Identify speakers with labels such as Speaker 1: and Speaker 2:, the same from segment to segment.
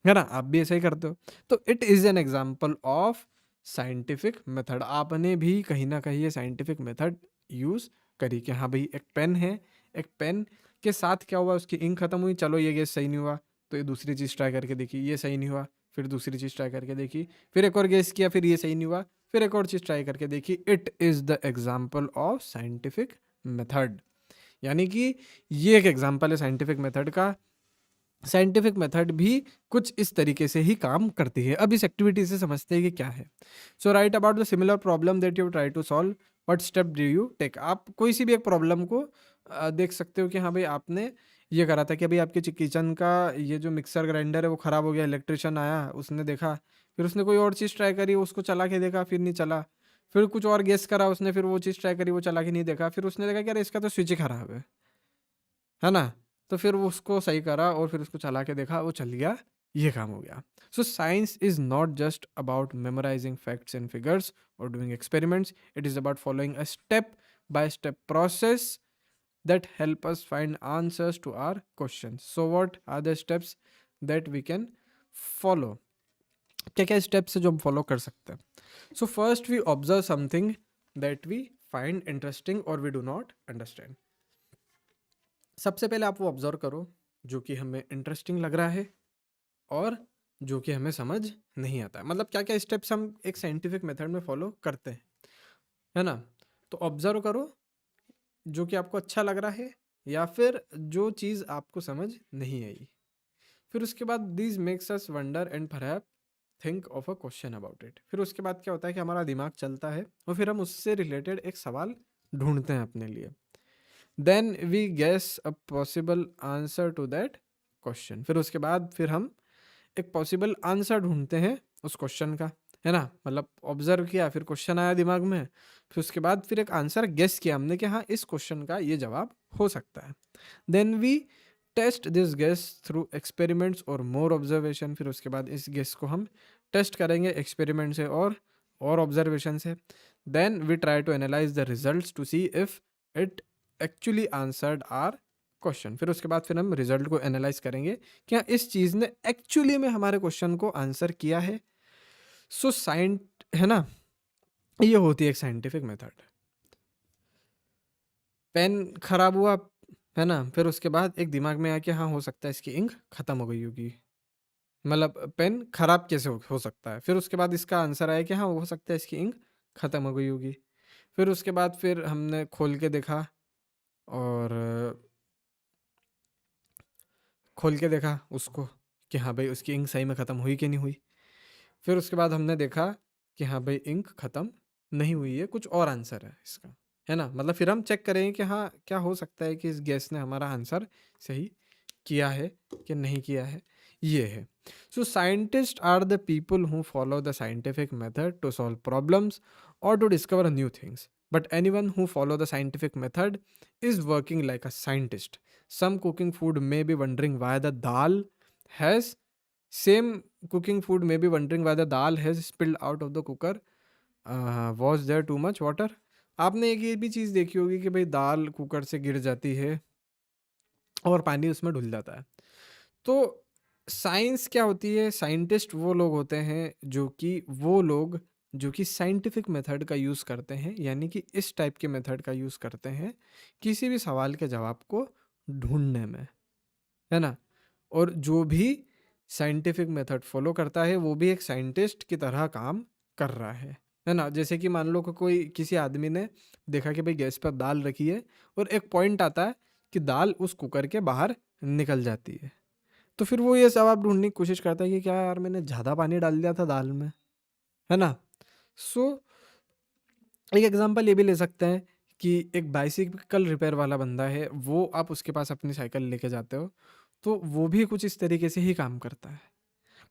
Speaker 1: है ना? आप भी ऐसा ही करते हो। तो it is an example of scientific method. आपने भी कहीं न कहीं ये साइंटिफिक मेथड यूज़ करी कि हाँ भाई, एक पेन है, एक पेन के साथ क्या हुआ, उसकी इंक खत्म हुई, चलो ये गैस सही नहीं हुआ, तो ये दूसरी चीज़ ट्राई करके देखी, ये सही नहीं हुआ, फिर दूसरी चीज़ ट्राई करके देखी, फिर एक और गैस किया, फिर ये सही नहीं हुआ, फिर एक और चीज़ ट्राई करके देखी। It is the example of scientific method. यानी कि ये एक एग्ज़ाम्पल है साइंटिफिक मेथड का। साइंटिफिक मेथड भी कुछ इस तरीके से ही काम करती है। अब इस एक्टिविटी से समझते हैं कि क्या है। So write about the similar problem that you try to solve, what step do you take. आप कोई सी भी एक प्रॉब्लम को देख सकते हो कि हाँ भाई, आपने ये करा था कि अभी आपके किचन का ये जो मिक्सर ग्राइंडर है वो ख़राब हो गया, इलेक्ट्रिशियन आया, उसने देखा, फिर उसने कोई और चीज़ ट्राई करी, उसको चला के देखा, फिर नहीं चला, फिर कुछ और गेस करा उसने, फिर वो चीज़ ट्राई करी, वो चला के नहीं देखा, फिर उसने देखा कि यार इसका तो स्विच ही ख़राब है ना? तो फिर वो उसको सही करा और फिर उसको चला के देखा, वो चल गया, ये काम हो गया। So science is not just about memorising facts and figures और doing experiments, it is about following a step by step process that help us find answers to our questions. So what are the steps that we can follow? क्या क्या steps है जो हम follow कर सकते हैं? So first we observe something that we find interesting और we do not understand. सबसे पहले आप वो ऑब्जर्व करो जो कि हमें इंटरेस्टिंग लग रहा है और जो कि हमें समझ नहीं आता है। मतलब क्या क्या स्टेप्स हम एक साइंटिफिक मेथड में फॉलो करते हैं, है ना? तो ऑब्जर्व करो जो कि आपको अच्छा लग रहा है या फिर जो चीज़ आपको समझ नहीं आई। फिर उसके बाद this makes us wonder and perhaps think of a question about it. फिर उसके बाद क्या होता है कि हमारा दिमाग चलता है और फिर हम उससे रिलेटेड एक सवाल ढूंढते हैं अपने लिए। Then we guess a possible answer to that question. फिर उसके बाद फिर हम एक पॉसिबल आंसर ढूंढते हैं उस क्वेश्चन का, है ना? मतलब ऑब्जर्व किया, फिर क्वेश्चन आया दिमाग में, फिर उसके बाद फिर एक आंसर गेस किया हमने कि हाँ, इस क्वेश्चन का ये जवाब हो सकता है। Then we test this guess through experiments और मोर ऑब्जर्वेशन। फिर उसके बाद इस गेस को हम टेस्ट करेंगे एक्सपेरिमेंट से और ऑब्जर्वेशन से। Then we try to analyse the results to see if it actually answered our question. फिर उसके बाद फिर हम रिजल्ट को एनालाइज करेंगे कि हाँ, इस चीज़ ने एक्चुअली में हमारे क्वेश्चन को आंसर किया है। सो साइंट है ना, ये होती है एक साइंटिफिक मेथड। पेन खराब हुआ, है ना? फिर उसके बाद एक दिमाग में आया कि हाँ, हो सकता है इसकी इंक खत्म हो गई होगी। मतलब पेन खराब कैसे हो सकता है? फिर उसके बाद इसका आंसर आया कि हाँ, हो सकता है इसकी इंक खत्म हो गई होगी। फिर उसके बाद फिर हमने खोल के देखा और खोल के देखा उसको कि हाँ भाई, उसकी इंक सही में ख़त्म हुई कि नहीं हुई। फिर उसके बाद हमने देखा कि हाँ भाई, इंक ख़त्म नहीं हुई है, कुछ और आंसर है इसका, है ना? मतलब फिर हम चेक करेंगे कि हाँ, क्या हो सकता है कि इस गैस ने हमारा आंसर सही किया है कि नहीं किया है, ये है। So scientists are the people who follow the scientific method to solve problems और to discover new things. But anyone who follow the scientific method is working like a scientist. Some cooking food may be wondering why the dal has same cooking food may be wondering why the dal has spilled out of the cooker. Was there too much water? आपने एक ये भी चीज़ देखी होगी कि भाई दाल cooker से गिर जाती है और पानी उसमें घुल जाता है। तो साइंस क्या होती है? साइंटिस्ट वो लोग होते हैं जो कि साइंटिफिक मेथड का यूज़ करते हैं, यानी कि इस टाइप के मेथड का यूज़ करते हैं किसी भी सवाल के जवाब को ढूँढने में, है ना? और जो भी साइंटिफिक मेथड फ़ॉलो करता है वो भी एक साइंटिस्ट की तरह काम कर रहा है ना? जैसे कि मान लो कि कोई किसी आदमी ने देखा कि भाई गैस पर दाल रखी है और एक पॉइंट आता है कि दाल उस कुकर के बाहर निकल जाती है। तो फिर वो ये जवाब ढूँढने की कोशिश करता है कि क्या यार, मैंने ज़्यादा पानी डाल दिया था दाल में, है ना? सो एक एग्ज़ाम्पल ये भी ले सकते हैं कि एक बाइसिकल रिपेयर वाला बंदा है, वो आप उसके पास अपनी साइकिल लेके जाते हो, तो वो भी कुछ इस तरीके से ही काम करता है।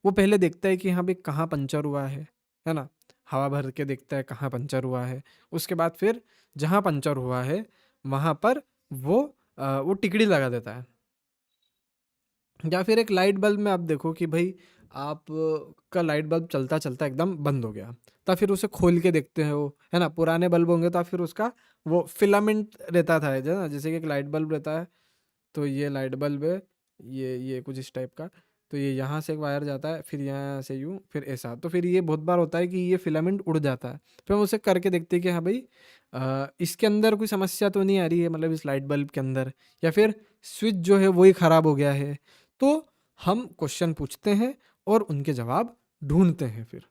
Speaker 1: वो पहले देखता है कि हाँ भाई, कहाँ पंचर हुआ है ना? हवा भर के देखता है कहाँ पंचर हुआ है। उसके बाद फिर जहाँ पंचर हुआ है, वहाँ पर वो टिकड़ी लगा देता है। या फिर एक लाइट बल्ब में आप देखो कि भाई, आप का लाइट बल्ब चलता-चलता एकदम बंद हो गया। तब फिर उसे खोल के देखते हो, है ना? पुराने बल्ब होंगे तो आप फिर उसका वो फिलामेंट रहता था, जो है ना? जैसे कि एक लाइट बल्ब रहता है, तो ये लाइट बल्ब है, ये कुछ इस टाइप का। तो ये यहाँ से एक वायर जाता है, फिर यहाँ से यूँ, फिर ऐसा। तो फिर ये बहुत बार होता है कि ये फिलामेंट उड़ जाता है। फिर हम उसे करके देखते हैं कि हाँ भाई इसके अंदर कोई समस्या तो नहीं आ रही है, मतलब इस लाइट बल्ब के अंदर, या फिर स्विच जो है वही ख़राब हो गया है। तो हम क्वेश्चन पूछते हैं और उनके जवाब ढूँढते हैं फिर।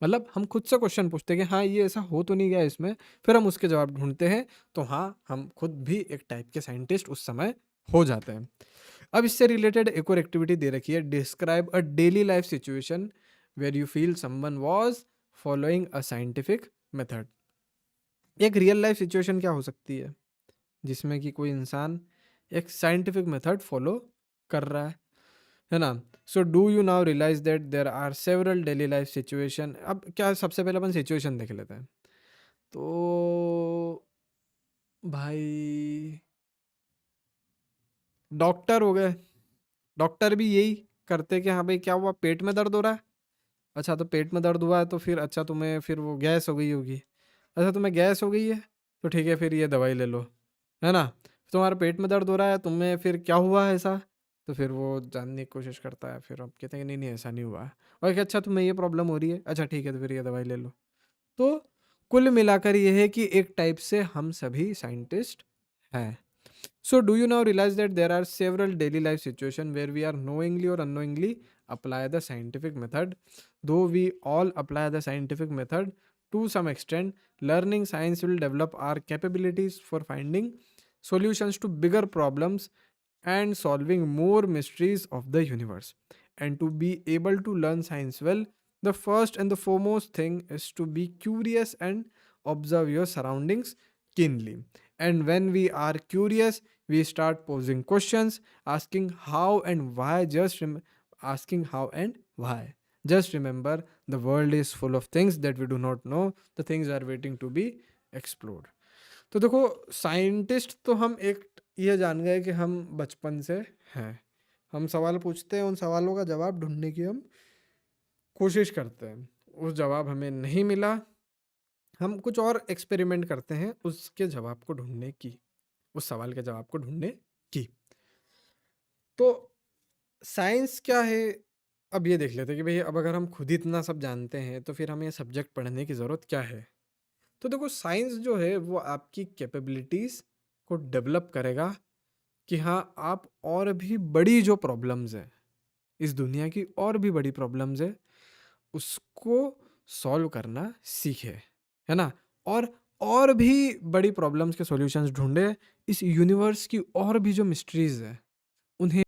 Speaker 1: मतलब हम खुद से क्वेश्चन पूछते हैं कि हाँ, ये ऐसा हो तो नहीं गया इसमें, फिर हम उसके जवाब ढूँढते हैं। तो हाँ, हम खुद भी एक टाइप के साइंटिस्ट उस समय हो जाते हैं। अब इससे रिलेटेड एक और एक्टिविटी दे रखी है, describe a daily life situation where you feel someone was following a scientific method. एक रियल लाइफ सिचुएशन क्या हो सकती है जिसमें कि कोई इंसान एक साइंटिफिक मेथड फॉलो कर रहा है ना? So do you now realise that there are several daily life situation. अब क्या, सबसे पहले अपन सिचुएशन देख लेते हैं। तो भाई डॉक्टर हो गए, डॉक्टर भी यही करते कि हाँ भाई क्या हुआ, पेट में दर्द हो रहा है। अच्छा, तो पेट में दर्द हुआ है तो फिर अच्छा तुम्हें फिर वो गैस हो गई होगी। अच्छा, तुम्हें गैस हो गई है तो ठीक है, फिर ये दवाई ले लो, है ना? तुम्हारे पेट में दर्द हो रहा है, तुम्हें फिर क्या हुआ है ऐसा? तो फिर वो जानने की कोशिश करता है, फिर अब कहते हैं कि नहीं नहीं ऐसा नहीं हुआ है। और कि अच्छा तुम्हें ये प्रॉब्लम हो रही है, अच्छा ठीक है तो फिर ये दवाई ले लो। तो कुल मिलाकर ये है कि एक टाइप से हम सभी साइंटिस्ट हैं। So, do you now realize that there are several daily life situations where we are knowingly or unknowingly apply the scientific method? Though we all apply the scientific method to some extent, learning science will develop our capabilities for finding solutions to bigger problems and solving more mysteries of the universe. And to be able to learn science well, the first and the foremost thing is to be curious and observe your surroundings keenly. And when we are curious, we start posing questions, asking how and why. Asking how and why. Just remember, the world is full of things that we do not know. The things are waiting to be explored. तो देखो, scientist तो हम एक ये जान गए कि हम बचपन से हैं। हम सवाल पूछते हैं, उन सवालों का जवाब ढूंढने की हम कोशिश करते हैं। उस जवाब हमें नहीं मिला, हम कुछ और एक्सपेरिमेंट करते हैं उसके जवाब को ढूंढने की, उस सवाल के जवाब को ढूंढने की। तो साइंस क्या है, अब ये देख लेते हैं कि भाई अब अगर हम खुद ही इतना सब जानते हैं तो फिर हमें ये सब्जेक्ट पढ़ने की ज़रूरत क्या है। तो देखो, साइंस जो है वो आपकी कैपेबिलिटीज़ को डेवलप करेगा कि हाँ, आप और भी बड़ी जो प्रॉब्लम्स हैं, इस दुनिया की और भी बड़ी प्रॉब्लम्स है, उसको सॉल्व करना सीखे, है ना? और भी बड़ी प्रॉब्लम्स के सॉल्यूशंस ढूंढे, इस यूनिवर्स की और भी जो मिस्ट्रीज है उन्हें